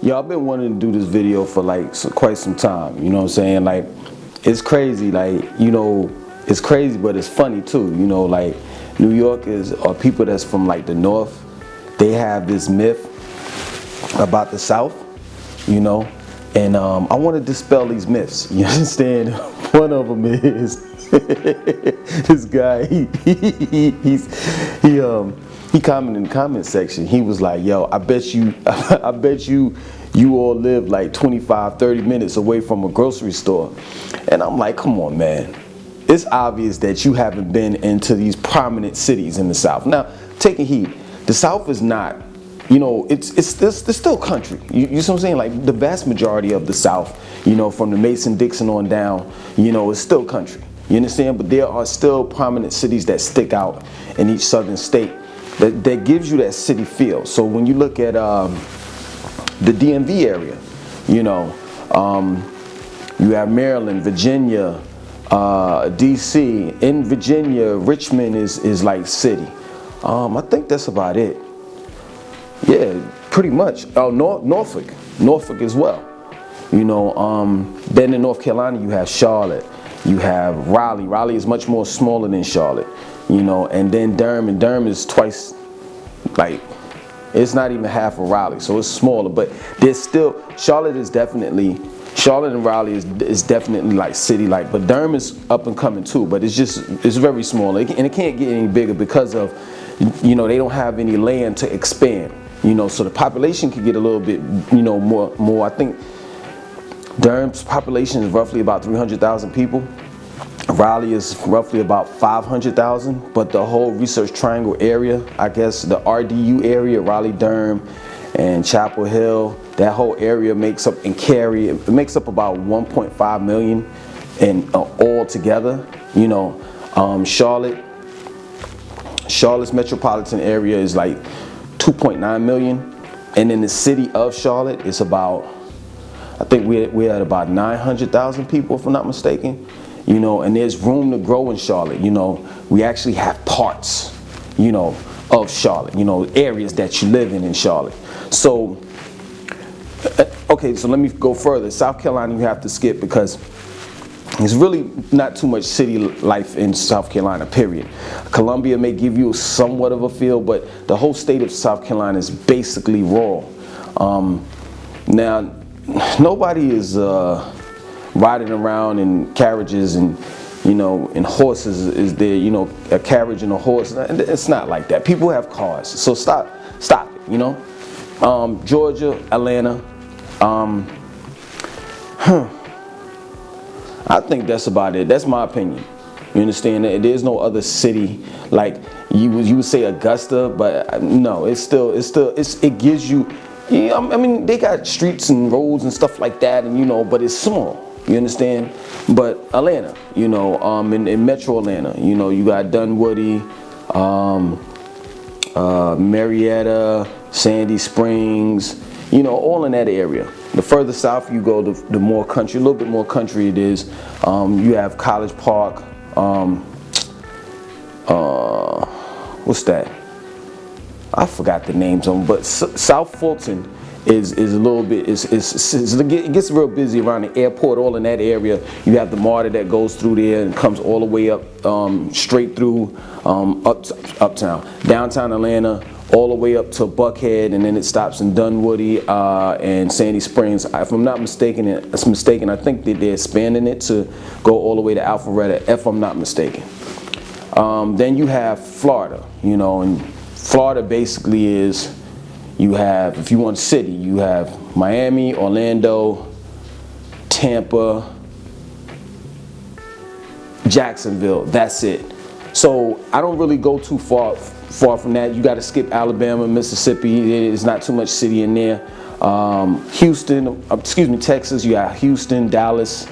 Yo, I've been wanting to do this video for like quite some time, you know what I'm saying? Like, it's crazy, like, you know, it's crazy, but it's funny too, you know, like, New Yorkers or people that's from like the North, they have this myth about the South, you know, and I want to dispel these myths, you understand? One of them is, this guy, he commented in the comment section. He was like, yo, I bet you you all live like 25, 30 minutes away from a grocery store. And I'm like, come on, man. It's obvious that you haven't been into these prominent cities in the South. Now, taking heed, the South is not, you know, it's still country. You know what I'm saying? Like, the vast majority of the South, you know, from the Mason-Dixon on down, you know, it's still country. You understand? But there are still prominent cities that stick out in each southern state that gives you that city feel. So when you look at the DMV area, you know, you have Maryland, Virginia, DC. In Virginia, Richmond is like city. I think that's about it. Yeah, pretty much. Oh, Norfolk as well. You know, then in North Carolina you have Charlotte, you have Raleigh. Raleigh is much more smaller than Charlotte, you know, and then Durham, and Durham is twice, like, it's not even half of Raleigh, so it's smaller, but there's still, Charlotte and Raleigh is definitely like city-like, but Durham is up and coming too, but it's very small, and it can't get any bigger because of, you know, they don't have any land to expand, you know, so the population could get a little bit, you know, more. I think Durham's population is roughly about 300,000 people. Raleigh is roughly about 500,000, but the whole Research Triangle area, I guess the RDU area, Raleigh, Durham, and Chapel Hill, that whole area makes up, and Cary, it makes up about 1.5 million and all together. You know, Charlotte's metropolitan area is like 2.9 million, and in the city of Charlotte, it's about, I think we're at about 900,000 people, if I'm not mistaken. You know, and there's room to grow in Charlotte. You know, we actually have parts, you know, of Charlotte, you know, areas that you live in Charlotte. So, okay, so let me go further. South Carolina you have to skip because there's really not too much city life in South Carolina, period. Columbia may give you somewhat of a feel, but the whole state of South Carolina is basically rural. Now, nobody is riding around in carriages and, you know, and horses is there, you know, a carriage and a horse. It's not like that. People have cars, so stop it, you know. Georgia, Atlanta, I think that's about it. That's my opinion. You understand? There's no other city like you would say Augusta, but no, it gives you. Yeah, I mean, they got streets and roads and stuff like that, and you know, but it's small. You understand? But Atlanta, you know, in Metro Atlanta, you know, you got Dunwoody, Marietta, Sandy Springs, you know, all in that area. The further south you go, the more country, a little bit more country it is. You have College Park. What's that? I forgot the names of them, but South Fulton is a little bit, it gets real busy around the airport, all in that area. You have the MARTA that goes through there and comes all the way up, straight through uptown, downtown Atlanta, all the way up to Buckhead, and then it stops in Dunwoody and Sandy Springs. If I'm not mistaken, I think that they're expanding it to go all the way to Alpharetta, if I'm not mistaken. Then you have Florida, you know, and Florida basically is, you have, if you want city, you have Miami, Orlando, Tampa, Jacksonville. That's it. So I don't really go too far from that. You got to skip Alabama, Mississippi. There's not too much city in there. Texas. You got Houston, Dallas,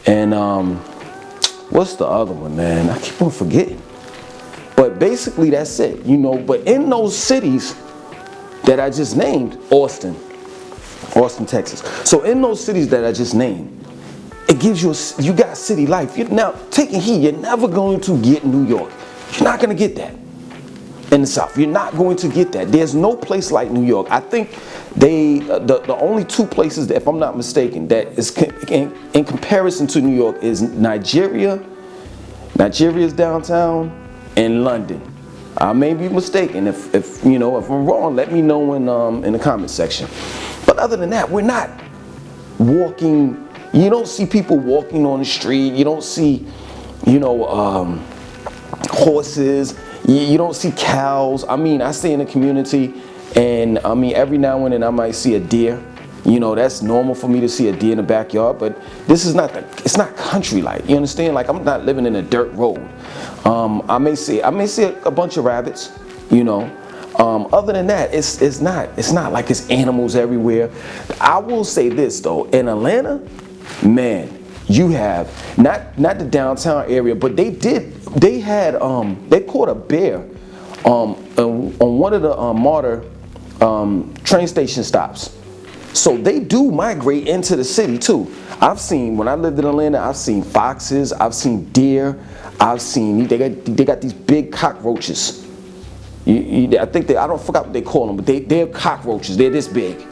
and what's the other one, man? I keep on forgetting. But basically that's it, you know. But in those cities that I just named, Austin, Texas. So in those cities that I just named, it gives you got city life. Now, taking heed, you're never going to get New York. You're not going to get that. in the South. You're not going to get that. There's no place like New York. I think the only two places that, if I'm not mistaken, that is in comparison to New York is Nigeria. Nigeria's downtown, and London. I may be mistaken. If I'm wrong, let me know in the comment section. But other than that, we're not walking. You don't see people walking on the street. You don't see, horses. You don't see cows. I mean, I stay in the community, and I mean, every now and then I might see a deer. That's normal for me to see a deer in the backyard, but this is it's not country like. You understand? Like, I'm not living in a dirt road. I may see a bunch of rabbits. Other than that, it's not like it's animals everywhere. I will say this though, in Atlanta, man, you have not the downtown area, but they caught a bear on one of the MARTA train station stops. So they do migrate into the city too. When I lived in Atlanta, I've seen foxes, I've seen deer, they got these big cockroaches. I forgot what they call them, but they're cockroaches. They're this big,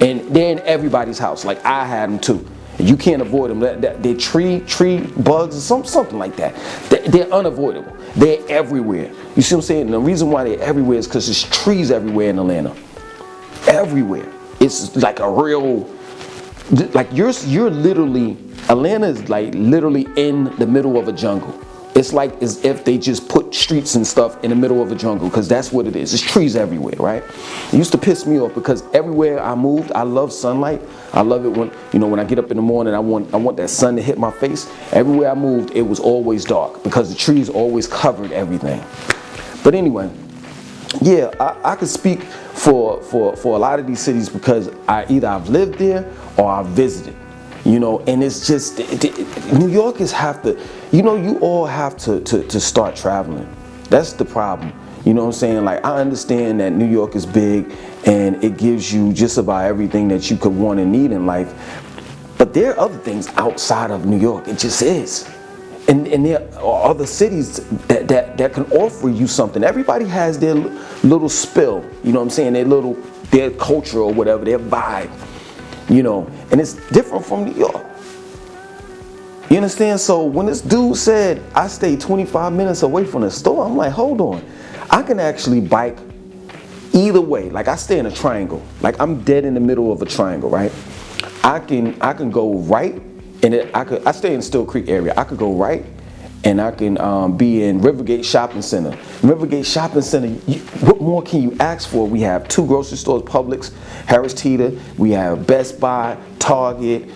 and they're in everybody's house. Like, I had them too. You can't avoid them. They're tree bugs or something like that. They're unavoidable. They're everywhere. You see what I'm saying? And the reason why they're everywhere is because there's trees everywhere in Atlanta. Everywhere. It's like a real, like you're literally, Atlanta is like literally in the middle of a jungle. It's like as if they just put streets and stuff in the middle of a jungle, because that's what it is. There's trees everywhere, right? It used to piss me off because everywhere I moved, I love sunlight. I love it when I get up in the morning, I want that sun to hit my face. Everywhere I moved, it was always dark because the trees always covered everything. But anyway, yeah, I could speak for a lot of these cities because I've lived there or I've visited, and it's just, New Yorkers have to, you all have to start traveling. That's the problem. You know what I'm saying? Like, I understand that New York is big and it gives you just about everything that you could want and need in life, but there are other things outside of New York. It just is. And there are other cities that can offer you something. Everybody has their little spill, you know what I'm saying? Their culture or whatever, their vibe, and it's different from New York. You understand? So when this dude said, I stay 25 minutes away from the store, I'm like, hold on. I can actually bike either way. Like, I stay in a triangle. Like, I'm dead in the middle of a triangle, right? I can go right. And I stay in Still Creek area. I could go right, and I can be in Rivergate Shopping Center. Rivergate Shopping Center, what more can you ask for? We have 2 grocery stores, Publix, Harris Teeter. We have Best Buy, Target,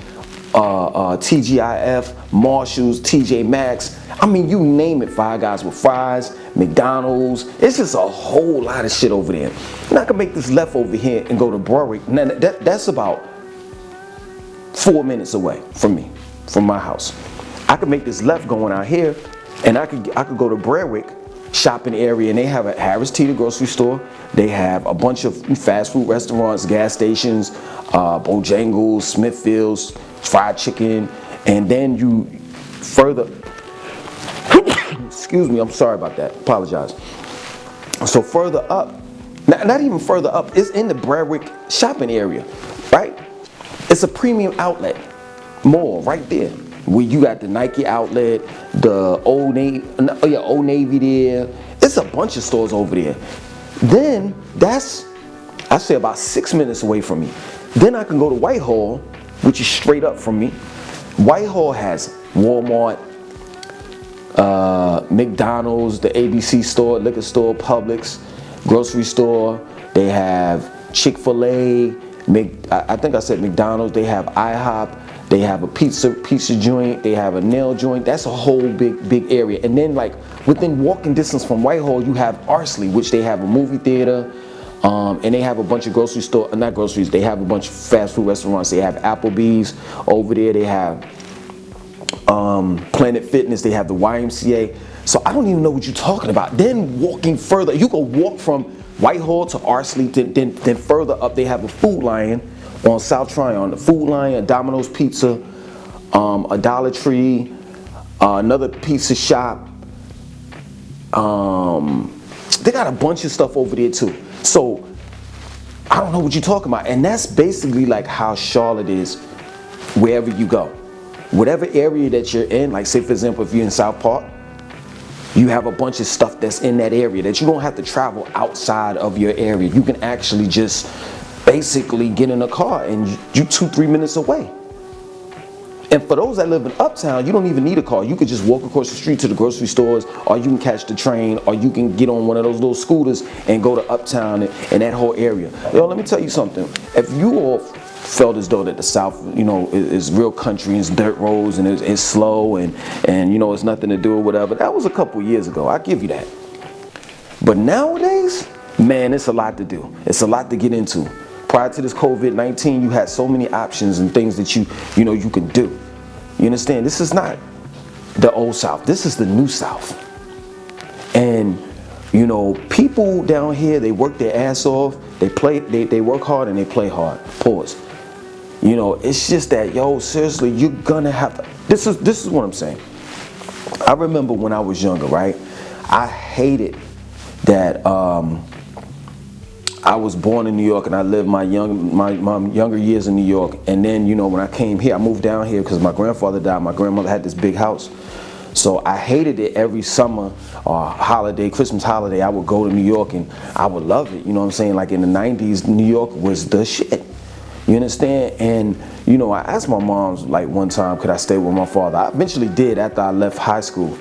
TGIF, Marshalls, TJ Maxx. I mean, you name it. Five Guys with Fries, McDonald's. It's just a whole lot of shit over there. And I can make this left over here and go to Berwick. Now, that's about 4 minutes away from me, from my house. I could make this left going out here, and I could go to Berwick shopping area, and they have a Harris Teeter grocery store. They have a bunch of fast food restaurants, gas stations, Bojangles, Smithfield's, fried chicken, and then you further, excuse me, I'm sorry about that, apologize. So further up, not even further up, it's in the Berwick shopping area, right? It's a premium outlet mall right there, where you got the Nike outlet, the Old Navy there. It's a bunch of stores over there. Then I say about 6 minutes away from me. Then I can go to Whitehall, which is straight up from me. Whitehall has Walmart, McDonald's, the ABC store, liquor store, Publix, grocery store. They have Chick-fil-A. I think I said McDonald's. They have IHOP. They have a pizza joint. They have a nail joint. That's a whole big area. And then, like, within walking distance from Whitehall, you have Arsley, which they have a movie theater, and they have a bunch of grocery store, not groceries. They have a bunch of fast food restaurants. They have Applebee's over there. They have Planet Fitness. They have the YMCA. So I don't even know what you're talking about. Then walking further, you go walk from Whitehall to Arsley, then further up they have a Food Lion on South Tryon. The Food Lion, a Domino's Pizza, a Dollar Tree, another pizza shop, They got a bunch of stuff over there too. So I don't know what you're talking about. And that's basically like how Charlotte is wherever you go. Whatever area that you're in, like say for example, if you're in South Park, you have a bunch of stuff that's in that area that you don't have to travel outside of your area. You can actually just basically get in a car and you 2-3 minutes away. And for those that live in Uptown, you don't even need a car. You could just walk across the street to the grocery stores, or you can catch the train, or you can get on one of those little scooters and go to Uptown and that whole area. Yo, let me tell you something. If you all felt as though that the South, you know, is real country, and it's dirt roads, and it's slow, and you know, it's nothing to do or whatever, that was a couple years ago. I give you that. But nowadays, man, it's a lot to do. It's a lot to get into. Prior to this COVID-19, you had so many options and things that you know you can do. You understand? This is not the old South. This is the new South. And you know, people down here, they work their ass off. They work hard and they play hard. Pause. You know, it's just that, yo, seriously, you're gonna have to. This is what I'm saying. I remember when I was younger, right? I hated that. I was born in New York and I lived my younger years in New York. And then, you know, when I came here, I moved down here because my grandfather died. My grandmother had this big house. So I hated it every summer or holiday, Christmas holiday. I would go to New York and I would love it. You know what I'm saying? Like in the 90s, New York was the shit. You understand? And, you know, I asked my mom like one time, could I stay with my father? I eventually did after I left high school.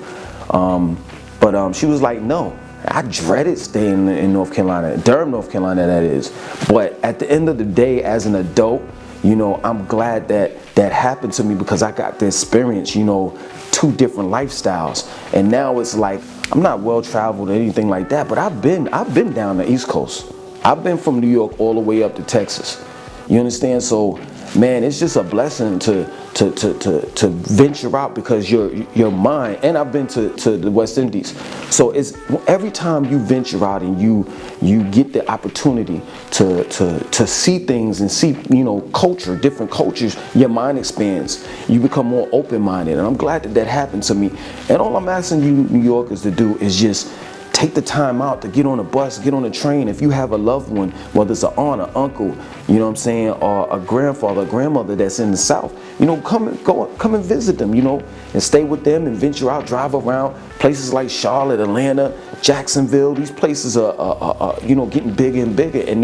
But she was like, no. I dreaded staying in North Carolina, Durham, North Carolina, that is. But at the end of the day, as an adult, you know, I'm glad that that happened to me because I got to experience, you know, 2 different lifestyles. And now it's like, I'm not well traveled or anything like that, but I've been down the East Coast. I've been from New York all the way up to Texas. You understand? So, man, it's just a blessing to venture out because your mind, and I've been to the West Indies. So it's every time you venture out and you get the opportunity to see things and see, you know, culture, different cultures, your mind expands. You become more open-minded, and I'm glad that that happened to me. And all I'm asking you New Yorkers to do is just take the time out to get on a bus, get on a train. If you have a loved one, whether it's an aunt, an uncle, you know what I'm saying, or a grandfather, a grandmother that's in the South, you know, come and visit them, you know, and stay with them and venture out, drive around places like Charlotte, Atlanta, Jacksonville. These places are you know, getting bigger and bigger, and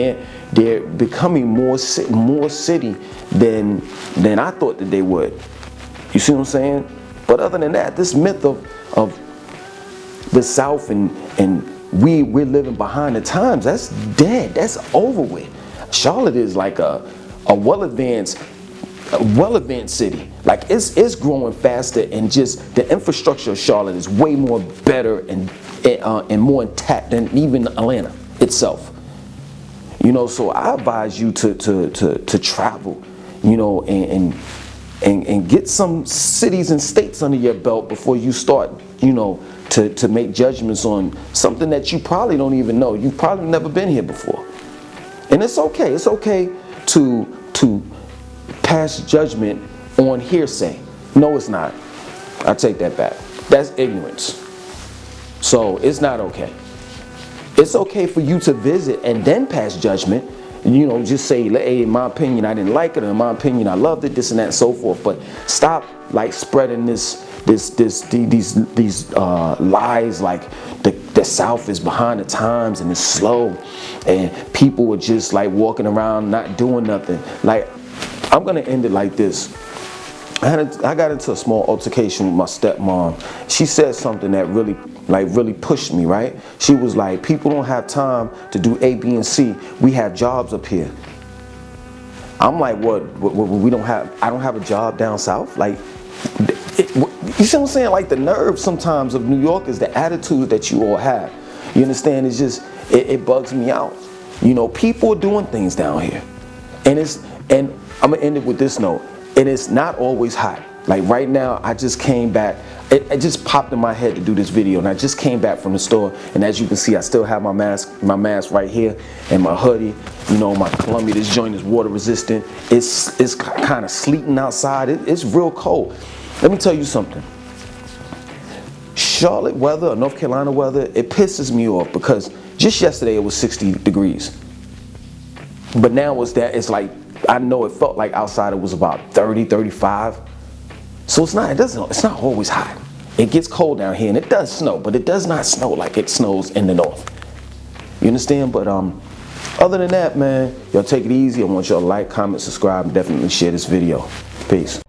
they're becoming more city than I thought that they would. You see what I'm saying? But other than that, this myth of the South and we're living behind the times, that's dead. That's over with. Charlotte is like a well advanced city. Like it's growing faster, and just the infrastructure of Charlotte is way more better and more intact than even Atlanta itself. You know, so I advise you to travel, you know, and get some cities and states under your belt before you start, you know, to make judgments on something that you probably don't even know. You've probably never been here before. And it's okay. It's okay to pass judgment on hearsay. No, it's not. I take that back. That's ignorance. So it's not okay. It's okay for you to visit and then pass judgment. You know, just say, hey, in my opinion, I didn't like it, or in my opinion, I loved it, this and that and so forth. But stop like spreading these lies like the South is behind the times and it's slow and people are just like walking around not doing nothing. Like, I'm gonna end it like this. I got into a small altercation with my stepmom. She said something that really pushed me, right? She was like, people don't have time to do A, B, and C. We have jobs up here. I'm like, what we don't have? I don't have a job down south? Like, you see what I'm saying? Like, the nerve sometimes of New Yorkers, the attitude that you all have. You understand? It's just, it bugs me out. You know, people are doing things down here. And I'm gonna end it with this note. It is not always hot. Like right now, I just came back. It just popped in my head to do this video, and I just came back from the store. And as you can see, I still have my mask right here, and my hoodie. You know, my Columbia. This joint is water resistant. It's kind of sleeting outside. It's real cold. Let me tell you something. Charlotte weather or North Carolina weather, it pisses me off because just yesterday it was 60 degrees. But now it's like, I know it felt like outside it was about 30, 35. So it's not always hot. It gets cold down here and it does snow, but it does not snow like it snows in the north. You understand? But other than that, man, y'all take it easy. I want y'all to like, comment, subscribe, and definitely share this video. Peace.